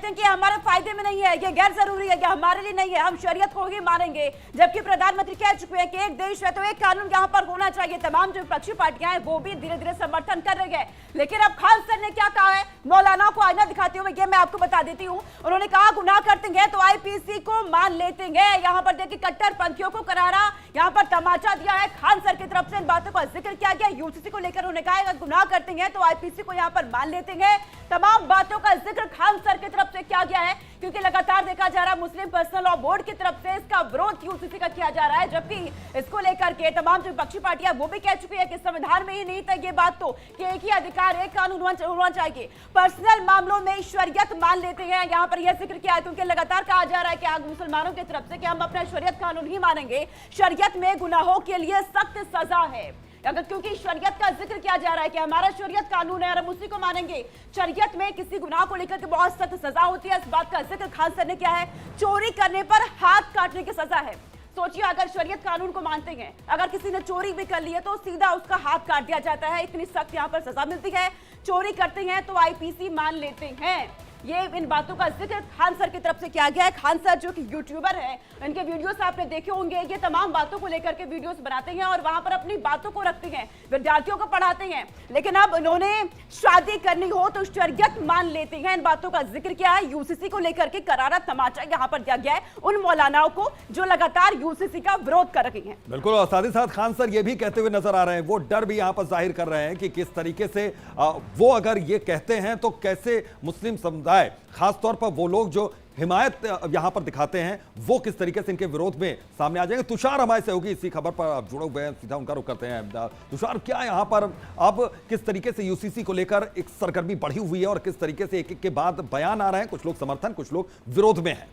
हैं कि हमारे फायदे में नहीं है, ये गैर जरूरी है, ये हमारे लिए नहीं है, हम शरीयत को ही मानेंगे। जबकि प्रधानमंत्री कह चुके हैं कि एक देश है तो एक कानून यहाँ पर होना चाहिए। तमाम जो विपक्षी पार्टियां हैं वो भी धीरे धीरे समर्थन कर रही है। लेकिन अब खान सर ने क्या कहा है, मौलाना को आईना दिखाते हुए, ये मैं आपको बता देती हूँ। उन्होंने कहा गुनाह करते हैं तो आईपीसी को मान लेते हैं। यहाँ पर देखिए कट्टरपंथियों को करारा यहाँ पर तमाचा दिया है खान सर की तरफ से। इन बातों का जिक्र किया गया यूसीसी को लेकर। उन्होंने कहा गुनाह करते हैं तो आईपीसी को यहाँ पर मान लेते हैं। तमाम बातों का जिक्र खान सर की तरफ से किया गया है, क्योंकि लगातार देखा जा रहा है मुस्लिम पर्सनल लॉ बोर्ड की तरफ से इसका विरोध यूसीसी का किया जा रहा है। जबकि इसको लेकर के तमाम जो विपक्षी पार्टियां वो भी कह चुकी है कि संविधान में ही नहीं था ये बात तो कि एक ही अधिकार एक कानून होना चाहिए। पर्सनल मामलों में शरीयत मान लेते हैं, यहाँ पर यह जिक्र किया है, क्योंकि लगातार कहा जा रहा है कि आज मुसलमानों की तरफ से कि हम अपना शरीयत कानून ही मानेंगे। शरीयत में गुनाहों के लिए सख्त सजा है, अगर क्योंकि शरीयत का जिक्र किया जा रहा है कि हमारा शरीयत कानून है और हम उसी को मानेंगे। शरीयत में किसी गुनाह को लेकर के बहुत सख्त सजा होती है, इस बात का जिक्र खान सर ने किया है। चोरी करने पर हाथ काटने की सजा है। सोचिए, अगर शरीयत कानून को मानते हैं, अगर किसी ने चोरी भी कर ली है तो सीधा उसका हाथ काट दिया जाता है। इतनी सख्त यहाँ पर सजा मिलती है। चोरी करते हैं तो आईपीसी मान लेते हैं। ये इन बातों का जिक्र खान सर की तरफ से किया गया है। खान सर जो कि यूट्यूबर हैं, इनके वीडियोस आपने देखे होंगे। ये तमाम बातों को लेकर के वीडियोस बनाते हैं और वहां पर अपनी बातों को रखते हैं, विद्यार्थियों को पढ़ाते हैं। लेकिन अब उन्होंने शादी करनी हो तो शरीयत मान लेते हैं। इन बातों का जिक्र किया है। यूसीसी को लेकर के करारा तमाचा यहाँ पर दिया गया है उन मौलानाओं को जो लगातार यूसीसी का विरोध कर रही हैं। बिल्कुल, और साथ ही साथ खान सर ये भी कहते हुए नजर आ रहे हैं, वो डर भी यहाँ पर जाहिर कर रहे हैं कि किस तरीके से वो अगर ये कहते हैं तो कैसे मुस्लिम समुदाय, खासतौर पर वो लोग जो हिमायत यहां पर दिखाते हैं, वो किस तरीके से इनके विरोध में सामने आ जाएंगे। तुषार हमारे से होगी इसी खबर पर आप जुड़े हुए हैं, सीधा उनका रुख करते हैं। तुषार, क्या यहां पर अब किस तरीके से यूसीसी को लेकर एक सरगर्मी बढ़ी हुई है और किस तरीके से एक एक के बाद बयान आ रहे हैं, कुछ लोग समर्थन, कुछ लोग विरोध में हैं?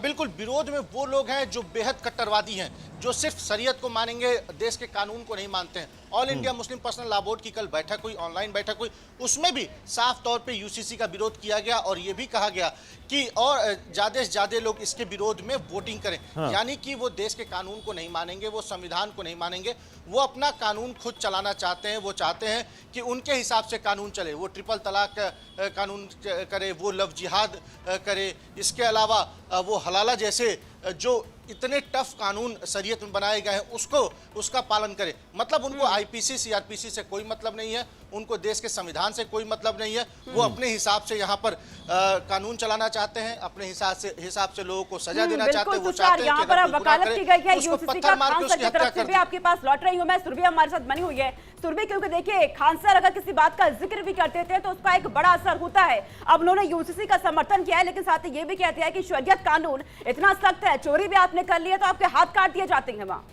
बिल्कुल, विरोध में वो लोग हैं जो बेहद कट्टरवादी हैं, जो सिर्फ शरीयत को मानेंगे, देश के कानून को नहीं मानते हैं। All India Muslim personal law board की कल बैठक हुई, ऑनलाइन बैठक हुई, उसमें भी साफ तौर पे यूसीसी का विरोध किया गया और ये भी कहा गया कि और ज़्यादा से ज़्यादा लोग इसके विरोध में वोटिंग करें। यानी कि वो देश के कानून को नहीं मानेंगे, वो संविधान को नहीं मानेंगे, वो अपना कानून खुद चलाना चाहते हैं। वो चाहते हैं कि उनके हिसाब से कानून चले, वो ट्रिपल तलाक कानून करे, वो लव जिहाद करे, इसके अलावा वो हलाला जैसे जो इतने टफ कानून शरीयत में बनाए गए हैं उसका पालन करे। मतलब उनको आईपीसी सीआरपीसी से कोई मतलब नहीं है, उनको देश के संविधान से कोई मतलब नहीं है। वो अपने हिसाब से यहाँ पर कानून चलाना चाहते हैं, अपने हिसाब से लोगों को सजा देना चाहते हैं। वो चाहते हैं यहाँ पर वकालत की गई है यूसीसी का खान सर की तरफ से भी आपके पास लौट रही हूँ मैं। सुरभि हमारे साथ बनी हुई है। सुरभि, क्योंकि देखिए खान सर अगर किसी बात का जिक्र भी करते थे तो उसका एक बड़ा असर होता है। अब उन्होंने यूसीसी का समर्थन किया है, लेकिन साथ ही ये भी कहते हैं कि शरीयत कानून इतना सख्त है, चोरी भी आपने कर ली है तो आपके हाथ काट दिए जाते हैं वहां।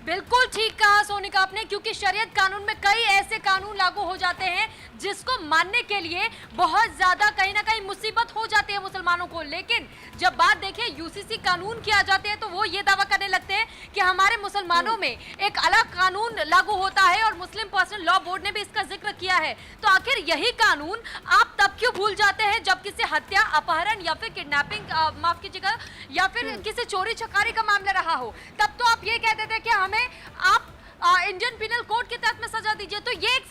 बिल्कुल ठीक कहा सोनिका आपने, क्योंकि शरीयत कानून में कई ऐसे कानून लागू हो जाते हैं जिसको मानने के लिए बहुत ज्यादा कहीं ना कहीं मुसीबत हो जाती है मुसलमानों को। लेकिन जब बात देखें यूसीसी कानून की आ जाते हैं तो वो ये दावा करने लगते हैं कि हमारे मुसलमानों में एक अलग कानून लागू होता है और मुस्लिम पर्सनल लॉ बोर्ड ने भी इसका जिक्र किया है। तो आखिर यही कानून आप तब क्यों भूल जाते हैं जब किसी हत्या, अपहरण या फिर किडनैपिंग, माफ कीजिएगा, या फिर किसी चोरी चकारी का मामला रहा हो, तब तो आप ये कहते थे कि हमें आप इंडियन पिनल कोड के तहत में सजा दीजिए। तो ये एक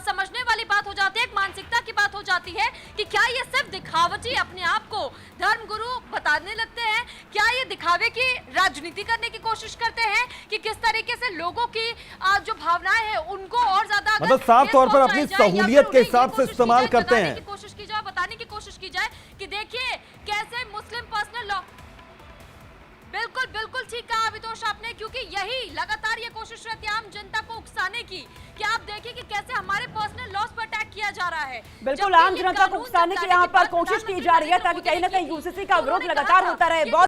समझने वाली बात हो जाती है, एक मानसिकता की बात हो जाती है कि क्या ये सिर्फ दिखावटी अपने आप को धर्म गुरु बताने लगते हैं, क्या ये दिखावे की राजनीति करने की कोशिश करते हैं कि किस तरीके से लोगों की जो भावनाएं हैं उनको और ज्यादा मतलब साफ तौर पर अपनी सहूलियत के हिसाब से इस्तेमाल करते हैं, कोशिश की जाए, बताने की कोशिश की जाए कि देखिए कैसे मुस्लिम पर्सनल लॉ। बिल्कुल बिल्कुल ठीक कहा अभितोष आपने, क्योंकि यही लगातार ये कोशिश रहती है आम जनता को उकसाने की कि आप देखिए कि कैसे हमारे पर्सनल लॉस पर अटैक किया जा रहा है। बिल्कुल, आम जनता को उकसाने की यहाँ पर कोशिश की जा रही है ताकि कहीं ना कहीं यूसीसी का विरोध लगातार होता रहे।